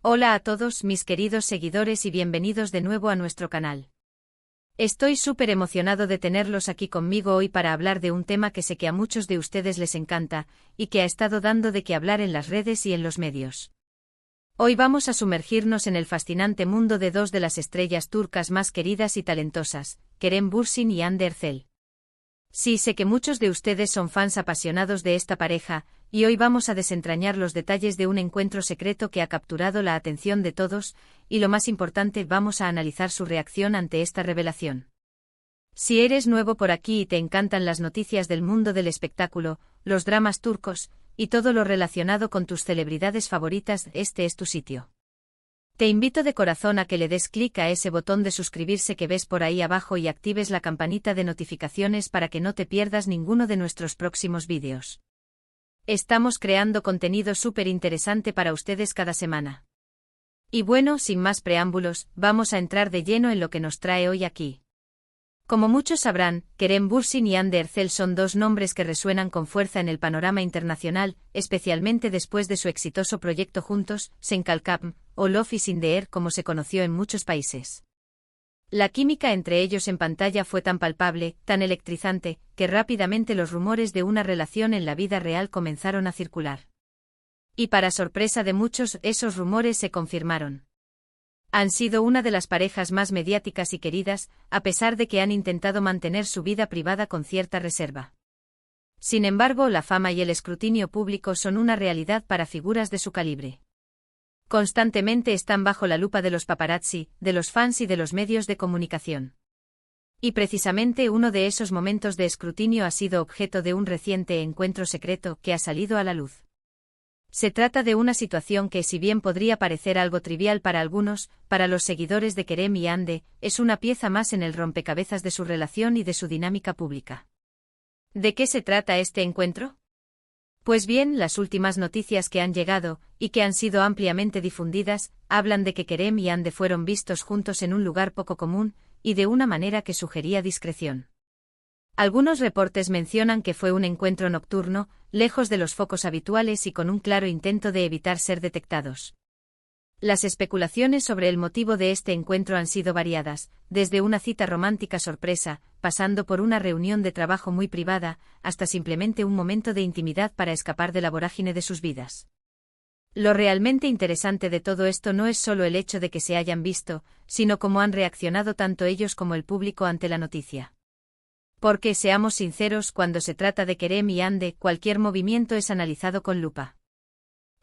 Hola a todos mis queridos seguidores y bienvenidos de nuevo a nuestro canal. Estoy súper emocionado de tenerlos aquí conmigo hoy para hablar de un tema que sé que a muchos de ustedes les encanta, y que ha estado dando de qué hablar en las redes y en los medios. Hoy vamos a sumergirnos en el fascinante mundo de dos de las estrellas turcas más queridas y talentosas, Kerem Bürsin y Hande Erçel. Sí, sé que muchos de ustedes son fans apasionados de esta pareja, y hoy vamos a desentrañar los detalles de un encuentro secreto que ha capturado la atención de todos, y lo más importante, vamos a analizar su reacción ante esta revelación. Si eres nuevo por aquí y te encantan las noticias del mundo del espectáculo, los dramas turcos, y todo lo relacionado con tus celebridades favoritas, este es tu sitio. Te invito de corazón a que le des clic a ese botón de suscribirse que ves por ahí abajo y actives la campanita de notificaciones para que no te pierdas ninguno de nuestros próximos vídeos. Estamos creando contenido súper interesante para ustedes cada semana. Y bueno, sin más preámbulos, vamos a entrar de lleno en lo que nos trae hoy aquí. Como muchos sabrán, Kerem Bürsin y Hande Erçel son dos nombres que resuenan con fuerza en el panorama internacional, especialmente después de su exitoso proyecto juntos, Sen Kalkam, o Love is in the Air como se conoció en muchos países. La química entre ellos en pantalla fue tan palpable, tan electrizante, que rápidamente los rumores de una relación en la vida real comenzaron a circular. Y para sorpresa de muchos, esos rumores se confirmaron. Han sido una de las parejas más mediáticas y queridas, a pesar de que han intentado mantener su vida privada con cierta reserva. Sin embargo, la fama y el escrutinio público son una realidad para figuras de su calibre. Constantemente están bajo la lupa de los paparazzi, de los fans y de los medios de comunicación. Y precisamente uno de esos momentos de escrutinio ha sido objeto de un reciente encuentro secreto que ha salido a la luz. Se trata de una situación que, si bien podría parecer algo trivial para algunos, para los seguidores de Kerem y Hande, es una pieza más en el rompecabezas de su relación y de su dinámica pública. ¿De qué se trata este encuentro? Pues bien, las últimas noticias que han llegado, y que han sido ampliamente difundidas, hablan de que Kerem y Hande fueron vistos juntos en un lugar poco común, y de una manera que sugería discreción. Algunos reportes mencionan que fue un encuentro nocturno, lejos de los focos habituales y con un claro intento de evitar ser detectados. Las especulaciones sobre el motivo de este encuentro han sido variadas, desde una cita romántica sorpresa, pasando por una reunión de trabajo muy privada, hasta simplemente un momento de intimidad para escapar de la vorágine de sus vidas. Lo realmente interesante de todo esto no es solo el hecho de que se hayan visto, sino cómo han reaccionado tanto ellos como el público ante la noticia. Porque, seamos sinceros, cuando se trata de Kerem y Hande, cualquier movimiento es analizado con lupa.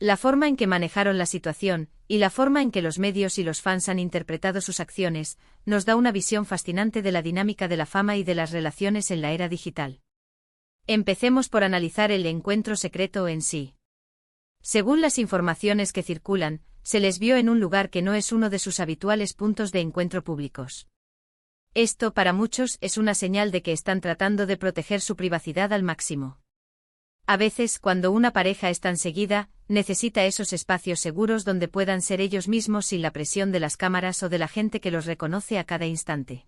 La forma en que manejaron la situación, y la forma en que los medios y los fans han interpretado sus acciones, nos da una visión fascinante de la dinámica de la fama y de las relaciones en la era digital. Empecemos por analizar el encuentro secreto en sí. Según las informaciones que circulan, se les vio en un lugar que no es uno de sus habituales puntos de encuentro públicos. Esto, para muchos, es una señal de que están tratando de proteger su privacidad al máximo. A veces, cuando una pareja es tan seguida, necesita esos espacios seguros donde puedan ser ellos mismos sin la presión de las cámaras o de la gente que los reconoce a cada instante.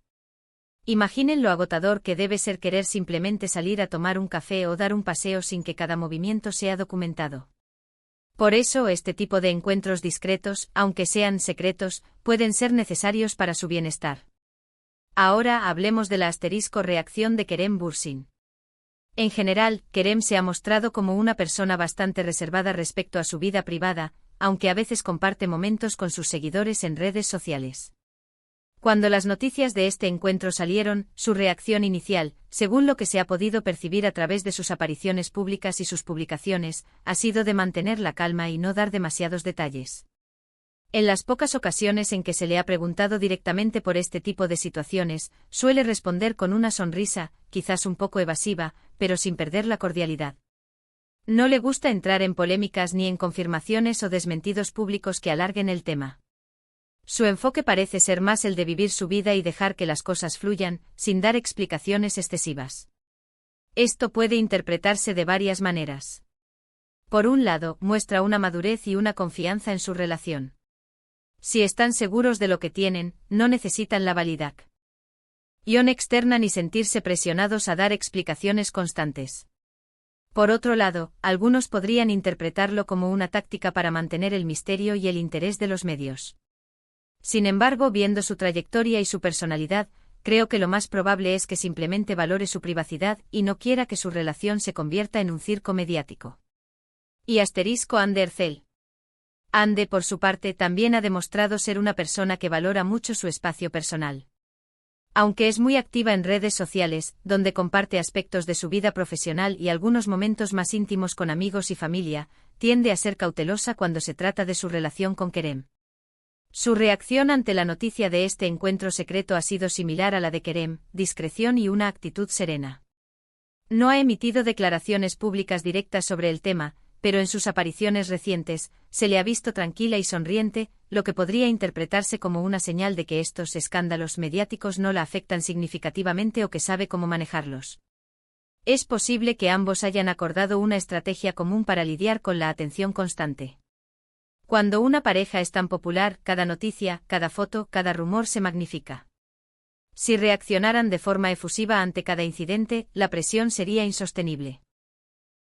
Imaginen lo agotador que debe ser querer simplemente salir a tomar un café o dar un paseo sin que cada movimiento sea documentado. Por eso, este tipo de encuentros discretos, aunque sean secretos, pueden ser necesarios para su bienestar. Ahora hablemos de la reacción de Kerem Bürsin. En general, Kerem se ha mostrado como una persona bastante reservada respecto a su vida privada, aunque a veces comparte momentos con sus seguidores en redes sociales. Cuando las noticias de este encuentro salieron, su reacción inicial, según lo que se ha podido percibir a través de sus apariciones públicas y sus publicaciones, ha sido de mantener la calma y no dar demasiados detalles. En las pocas ocasiones en que se le ha preguntado directamente por este tipo de situaciones, suele responder con una sonrisa, quizás un poco evasiva, pero sin perder la cordialidad. No le gusta entrar en polémicas ni en confirmaciones o desmentidos públicos que alarguen el tema. Su enfoque parece ser más el de vivir su vida y dejar que las cosas fluyan, sin dar explicaciones excesivas. Esto puede interpretarse de varias maneras. Por un lado, muestra una madurez y una confianza en su relación. Si están seguros de lo que tienen, no necesitan la validación externa ni sentirse presionados a dar explicaciones constantes. Por otro lado, algunos podrían interpretarlo como una táctica para mantener el misterio y el interés de los medios. Sin embargo, viendo su trayectoria y su personalidad, creo que lo más probable es que simplemente valore su privacidad y no quiera que su relación se convierta en un circo mediático. Y *Anne Ercel. Anne, por su parte, también ha demostrado ser una persona que valora mucho su espacio personal. Aunque es muy activa en redes sociales, donde comparte aspectos de su vida profesional y algunos momentos más íntimos con amigos y familia, tiende a ser cautelosa cuando se trata de su relación con Kerem. Su reacción ante la noticia de este encuentro secreto ha sido similar a la de Kerem: discreción y una actitud serena. No ha emitido declaraciones públicas directas sobre el tema, pero en sus apariciones recientes, se le ha visto tranquila y sonriente, lo que podría interpretarse como una señal de que estos escándalos mediáticos no la afectan significativamente o que sabe cómo manejarlos. Es posible que ambos hayan acordado una estrategia común para lidiar con la atención constante. Cuando una pareja es tan popular, cada noticia, cada foto, cada rumor se magnifica. Si reaccionaran de forma efusiva ante cada incidente, la presión sería insostenible.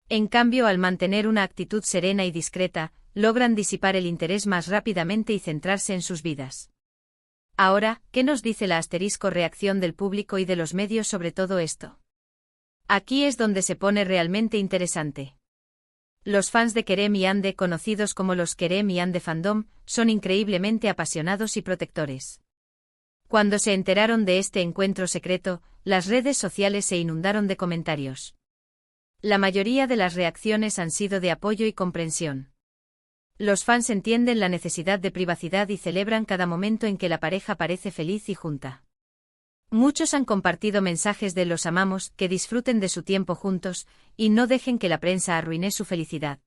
En cambio, al mantener una actitud serena y discreta, logran disipar el interés más rápidamente y centrarse en sus vidas. Ahora, ¿qué nos dice la reacción del público y de los medios sobre todo esto? Aquí es donde se pone realmente interesante. Los fans de Kerem y Anne, conocidos como los Kerem y Anne Fandom, son increíblemente apasionados y protectores. Cuando se enteraron de este encuentro secreto, las redes sociales se inundaron de comentarios. La mayoría de las reacciones han sido de apoyo y comprensión. Los fans entienden la necesidad de privacidad y celebran cada momento en que la pareja parece feliz y junta. Muchos han compartido mensajes de "los amamos", que disfruten de su tiempo juntos, y no dejen que la prensa arruine su felicidad.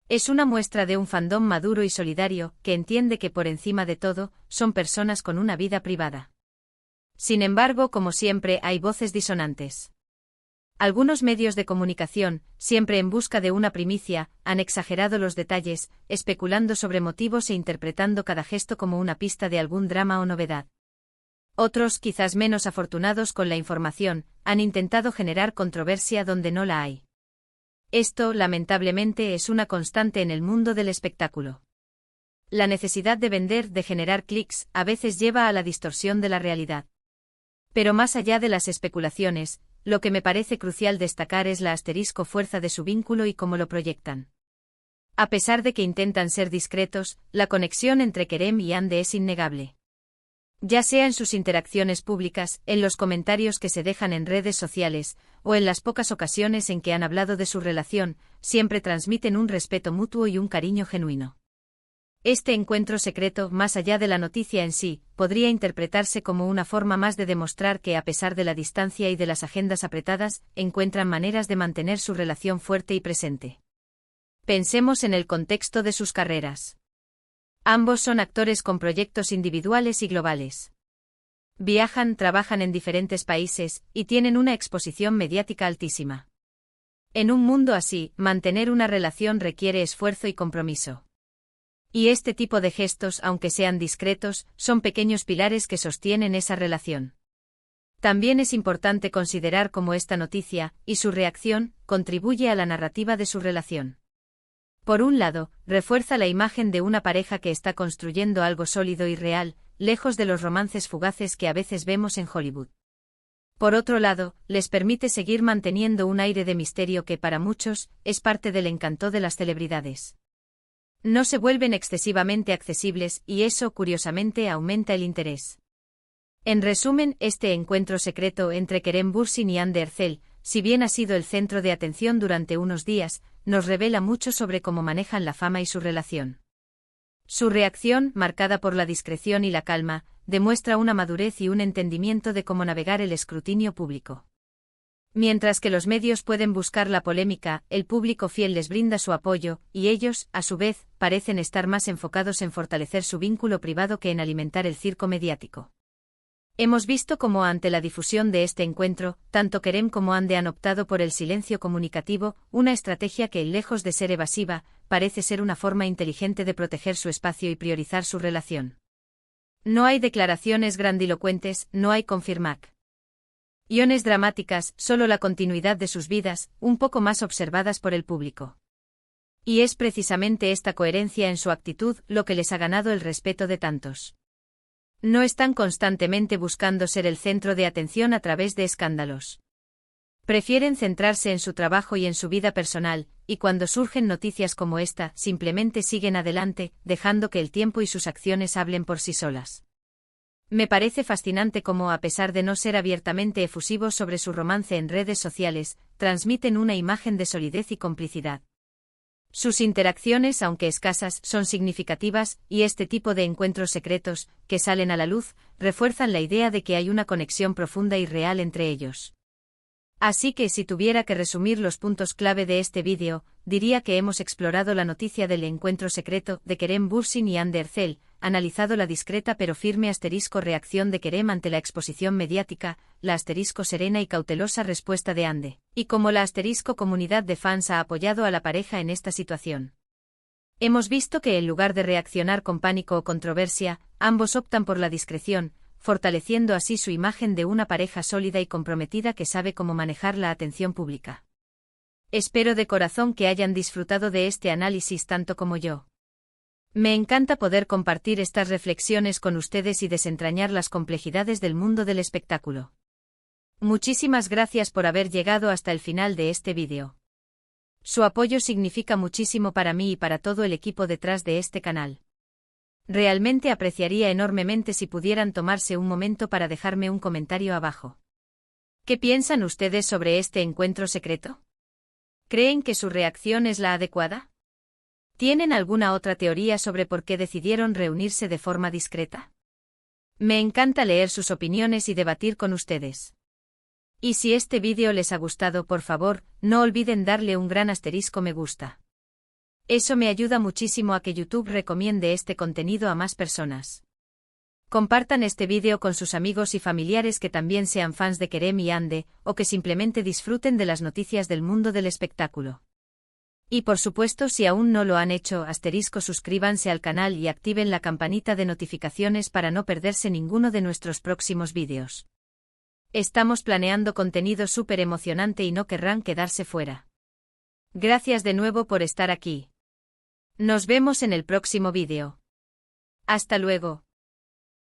Es una muestra de un fandom maduro y solidario, que entiende que por encima de todo, son personas con una vida privada. Sin embargo, como siempre, hay voces disonantes. Algunos medios de comunicación, siempre en busca de una primicia, han exagerado los detalles, especulando sobre motivos e interpretando cada gesto como una pista de algún drama o novedad. Otros, quizás menos afortunados con la información, han intentado generar controversia donde no la hay. Esto, lamentablemente, es una constante en el mundo del espectáculo. La necesidad de vender, de generar clics, a veces lleva a la distorsión de la realidad. Pero más allá de las especulaciones, lo que me parece crucial destacar es la fuerza de su vínculo y cómo lo proyectan. A pesar de que intentan ser discretos, la conexión entre Kerem y Anne es innegable. Ya sea en sus interacciones públicas, en los comentarios que se dejan en redes sociales, o en las pocas ocasiones en que han hablado de su relación, siempre transmiten un respeto mutuo y un cariño genuino. Este encuentro secreto, más allá de la noticia en sí, podría interpretarse como una forma más de demostrar que, a pesar de la distancia y de las agendas apretadas, encuentran maneras de mantener su relación fuerte y presente. Pensemos en el contexto de sus carreras. Ambos son actores con proyectos individuales y globales. Viajan, trabajan en diferentes países, y tienen una exposición mediática altísima. En un mundo así, mantener una relación requiere esfuerzo y compromiso. Y este tipo de gestos, aunque sean discretos, son pequeños pilares que sostienen esa relación. También es importante considerar cómo esta noticia, y su reacción, contribuye a la narrativa de su relación. Por un lado, refuerza la imagen de una pareja que está construyendo algo sólido y real, lejos de los romances fugaces que a veces vemos en Hollywood. Por otro lado, les permite seguir manteniendo un aire de misterio que, para muchos, es parte del encanto de las celebridades. No se vuelven excesivamente accesibles, y eso, curiosamente, aumenta el interés. En resumen, este encuentro secreto entre Kerem Bürsin y Anne Ercel, si bien ha sido el centro de atención durante unos días, nos revela mucho sobre cómo manejan la fama y su relación. Su reacción, marcada por la discreción y la calma, demuestra una madurez y un entendimiento de cómo navegar el escrutinio público. Mientras que los medios pueden buscar la polémica, el público fiel les brinda su apoyo, y ellos, a su vez, parecen estar más enfocados en fortalecer su vínculo privado que en alimentar el circo mediático. Hemos visto cómo, ante la difusión de este encuentro, tanto Kerem como Anne han optado por el silencio comunicativo, una estrategia que, lejos de ser evasiva, parece ser una forma inteligente de proteger su espacio y priorizar su relación. No hay declaraciones grandilocuentes, no hay confirmac. Iones dramáticas, solo la continuidad de sus vidas, un poco más observadas por el público. Y es precisamente esta coherencia en su actitud lo que les ha ganado el respeto de tantos. No están constantemente buscando ser el centro de atención a través de escándalos. Prefieren centrarse en su trabajo y en su vida personal, y cuando surgen noticias como esta, simplemente siguen adelante, dejando que el tiempo y sus acciones hablen por sí solas. Me parece fascinante cómo, a pesar de no ser abiertamente efusivos sobre su romance en redes sociales, transmiten una imagen de solidez y complicidad. Sus interacciones, aunque escasas, son significativas, y este tipo de encuentros secretos, que salen a la luz, refuerzan la idea de que hay una conexión profunda y real entre ellos. Así que si tuviera que resumir los puntos clave de este vídeo, diría que hemos explorado la noticia del encuentro secreto de Kerem Bürsin y Hande Erçel, analizado la discreta pero firme reacción de Kerem ante la exposición mediática, la serena y cautelosa respuesta de Hande, y cómo la comunidad de fans ha apoyado a la pareja en esta situación. Hemos visto que en lugar de reaccionar con pánico o controversia, ambos optan por la discreción, fortaleciendo así su imagen de una pareja sólida y comprometida que sabe cómo manejar la atención pública. Espero de corazón que hayan disfrutado de este análisis tanto como yo. Me encanta poder compartir estas reflexiones con ustedes y desentrañar las complejidades del mundo del espectáculo. Muchísimas gracias por haber llegado hasta el final de este vídeo. Su apoyo significa muchísimo para mí y para todo el equipo detrás de este canal. Realmente apreciaría enormemente si pudieran tomarse un momento para dejarme un comentario abajo. ¿Qué piensan ustedes sobre este encuentro secreto? ¿Creen que su reacción es la adecuada? ¿Tienen alguna otra teoría sobre por qué decidieron reunirse de forma discreta? Me encanta leer sus opiniones y debatir con ustedes. Y si este vídeo les ha gustado, por favor, no olviden darle un gran me gusta. Eso me ayuda muchísimo a que YouTube recomiende este contenido a más personas. Compartan este vídeo con sus amigos y familiares que también sean fans de Kerem y Hande, o que simplemente disfruten de las noticias del mundo del espectáculo. Y por supuesto, si aún no lo han hecho, suscríbanse al canal y activen la campanita de notificaciones para no perderse ninguno de nuestros próximos vídeos. Estamos planeando contenido súper emocionante y no querrán quedarse fuera. Gracias de nuevo por estar aquí. Nos vemos en el próximo vídeo. Hasta luego.